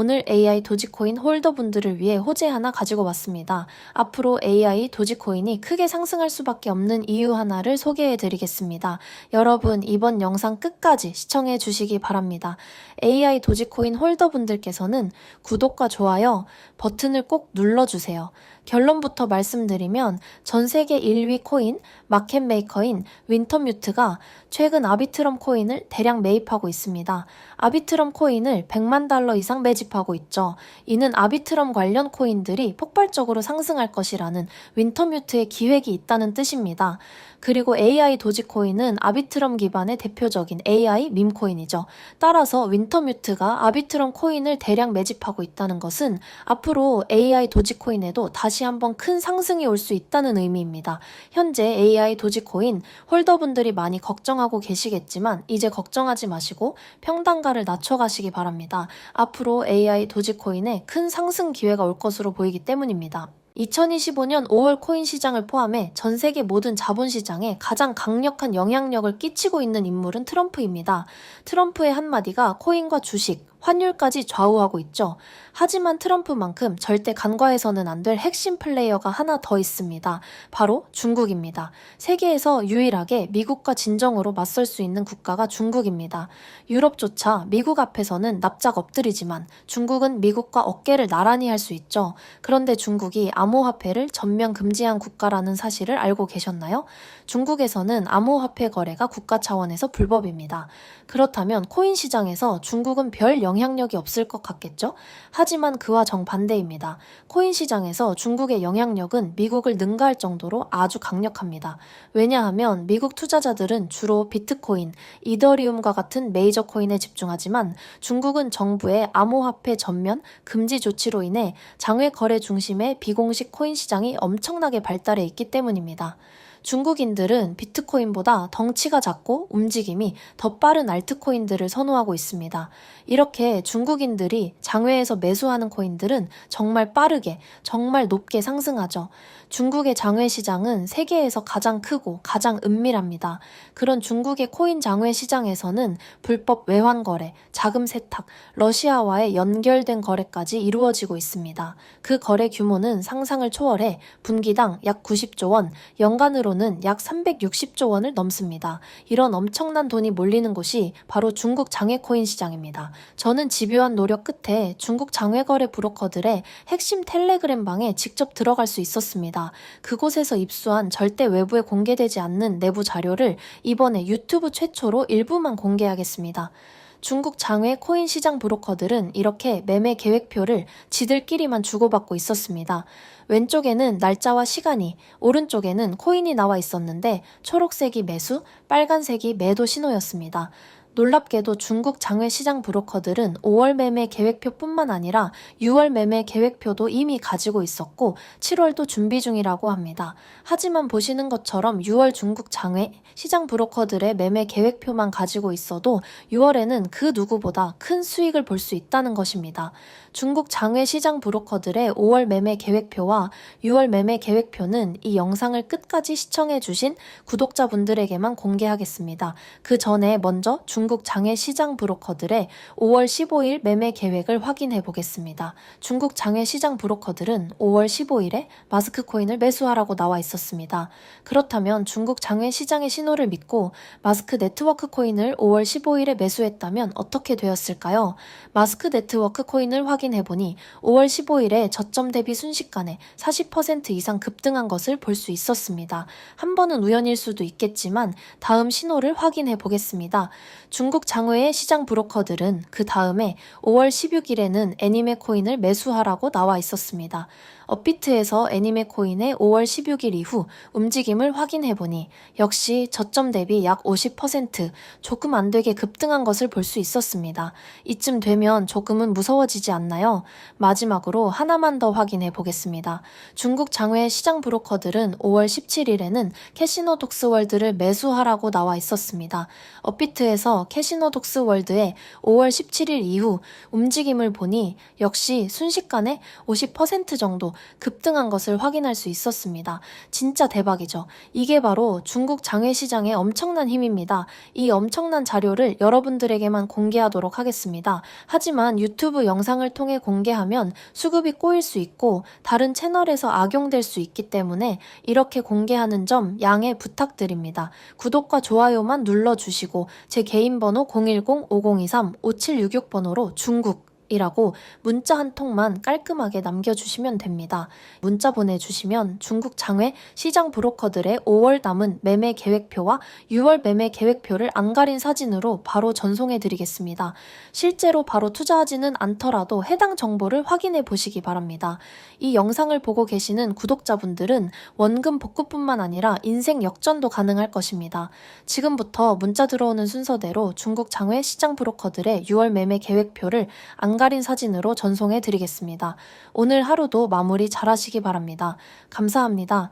오늘 AI 도지코인 홀더분들을 위해 호재 하나 가지고 왔습니다. 앞으로 AI 도지코인이 크게 상승할 수밖에 없는 이유 하나를 소개해 드리겠습니다. 여러분 이번 영상 끝까지 시청해 주시기 바랍니다. AI 도지코인 홀더분들께서는 구독과 좋아요 버튼을 꼭 눌러주세요. 결론부터 말씀드리면 전 세계 1위 코인 마켓메이커인 윈터뮤트가 최근 아비트럼 코인을 대량 매입하고 있습니다. 아비트럼 코인을 100만 달러 이상 매집하고 있죠. 이는 아비트럼 관련 코인들이 폭발적으로 상승할 것이라는 윈터뮤트의 기획이 있다는 뜻입니다. 그리고 AI 도지코인은 아비트럼 기반의 대표적인 AI 밈코인이죠. 따라서 윈터뮤트가 아비트럼 코인을 대량 매집하고 있다는 것은 앞으로 AI 도지코인에도 다시 한번 큰 상승이 올 수 있다는 의미입니다. 현재 AI 도지코인 홀더분들이 많이 걱정하고 계시겠지만 이제 걱정하지 마시고 평단가를 낮춰가시기 바랍니다. 앞으로 AI 도지코인에 큰 상승 기회가 올 것으로 보이기 때문입니다. 2025년 5월 코인 시장을 포함해 전 세계 모든 자본시장에 가장 강력한 영향력을 끼치고 있는 인물은 트럼프입니다. 트럼프의 한마디가 코인과 주식, 환율까지 좌우하고 있죠. 하지만 트럼프만큼 절대 간과해서는 안 될 핵심 플레이어가 하나 더 있습니다. 바로 중국입니다. 세계에서 유일하게 미국과 진정으로 맞설 수 있는 국가가 중국입니다. 유럽조차 미국 앞에서는 납작 엎드리지만 중국은 미국과 어깨를 나란히 할 수 있죠. 그런데 중국이 암호화폐를 전면 금지한 국가라는 사실을 알고 계셨나요? 중국에서는 암호화폐 거래가 국가 차원에서 불법입니다. 그렇다면 코인 시장에서 중국은 별 영향력이 없을 것 같겠죠? 하지만 그와 정반대입니다. 코인 시장에서 중국의 영향력은 미국을 능가할 정도로 아주 강력합니다. 왜냐하면 미국 투자자들은 주로 비트코인, 이더리움과 같은 메이저 코인에 집중하지만 중국은 정부의 암호화폐 전면 금지 조치로 인해 장외 거래 중심의 비공식 코인 시장이 엄청나게 발달해 있기 때문입니다. 중국인들은 비트코인보다 덩치가 작고 움직임이 더 빠른 알트코인들을 선호하고 있습니다. 이렇게 중국인들이 장외에서 매수하는 코인들은 정말 빠르게, 정말 높게 상승하죠. 중국의 장외 시장은 세계에서 가장 크고 가장 은밀합니다. 그런 중국의 코인 장외 시장에서는 불법 외환 거래, 자금 세탁, 러시아와의 연결된 거래까지 이루어지고 있습니다. 그 거래 규모는 상상을 초월해 분기당 약 90조 원, 연간으로는 약 360조 원을 넘습니다. 이런 엄청난 돈이 몰리는 곳이 바로 중국 장외 코인 시장입니다. 저는 집요한 노력 끝에 중국 장외 거래 브로커들의 핵심 텔레그램 방에 직접 들어갈 수 있었습니다. 그곳에서 입수한 절대 외부에 공개되지 않는 내부 자료를 이번에 유튜브 최초로 일부만 공개하겠습니다. 중국 장외 코인 시장 브로커들은 이렇게 매매 계획표를 지들끼리만 주고받고 있었습니다. 왼쪽에는 날짜와 시간이, 오른쪽에는 코인이 나와 있었는데 초록색이 매수, 빨간색이 매도 신호였습니다. 놀랍게도 중국 장외 시장 브로커들은 5월 매매 계획표뿐만 아니라 6월 매매 계획표도 이미 가지고 있었고 7월도 준비 중이라고 합니다. 하지만 보시는 것처럼 6월 중국 장외 시장 브로커들의 매매 계획표만 가지고 있어도 6월에는 그 누구보다 큰 수익을 볼 수 있다는 것입니다. 중국 장외 시장 브로커들의 5월 매매 계획표와 6월 매매 계획표는 이 영상을 끝까지 시청해주신 구독자분들에게만 공개하겠습니다. 그 전에 먼저 중국 장외 시장 브로커들의 5월 15일 매매 계획을 확인해 보겠습니다. 중국 장외 시장 브로커들은 5월 15일에 마스크 코인을 매수하라고 나와 있었습니다. 그렇다면 중국 장외 시장의 신호를 믿고 마스크 네트워크 코인을 5월 15일에 매수했다면 어떻게 되었을까요? 마스크 네트워크 코인을 확인해보니 5월 15일에 저점 대비 순식간에 40% 이상 급등한 것을 볼 수 있었습니다. 한 번은 우연일 수도 있겠지만 다음 신호를 확인해 보겠습니다. 중국 장외의 시장 브로커들은 그 다음에 5월 16일에는 애니메 코인을 매수하라고 나와 있었습니다. 업비트에서 애니메 코인의 5월 16일 이후 움직임을 확인해보니 역시 저점 대비 약 50% 조금 안 되게 급등한 것을 볼 수 있었습니다. 이쯤 되면 조금은 무서워지지 않나요? 마지막으로 하나만 더 확인해 보겠습니다. 중국 장외 시장 브로커들은 5월 17일에는 캐시노 독스월드를 매수하라고 나와 있었습니다. 업비트에서 통해서 캐시노독스 월드의 5월 17일 이후 움직임을 보니 역시 순식간에 50% 정도 급등한 것을 확인할 수 있었습니다. 진짜 대박이죠. 이게 바로 중국 장외시장의 엄청난 힘입니다. 이 엄청난 자료를 여러분들에게만 공개하도록 하겠습니다. 하지만 유튜브 영상을 통해 공개하면 수급이 꼬일 수 있고 다른 채널에서 악용될 수 있기 때문에 이렇게 공개하는 점 양해 부탁드립니다. 구독과 좋아요만 눌러주시고 제 개인 번호 010-5023-5766번호로 중국이라고 문자 한 통만 깔끔하게 남겨주시면 됩니다. 문자 보내주시면 중국 장외 시장 브로커들의 5월 남은 매매 계획표와 6월 매매 계획표를 안 가린 사진으로 바로 전송해 드리겠습니다. 실제로 바로 투자하지는 않더라도 해당 정보를 확인해 보시기 바랍니다. 이 영상을 보고 계시는 구독자분들은 원금 복구뿐만 아니라 인생 역전도 가능할 것입니다. 지금부터 문자 들어오는 순서대로 중국 장외 시장 브로커들의 6월 매매 계획표를 안 가린 사진으로 전송해 드리겠습니다. 오늘 하루도 마무리 잘 하시기 바랍니다. 감사합니다.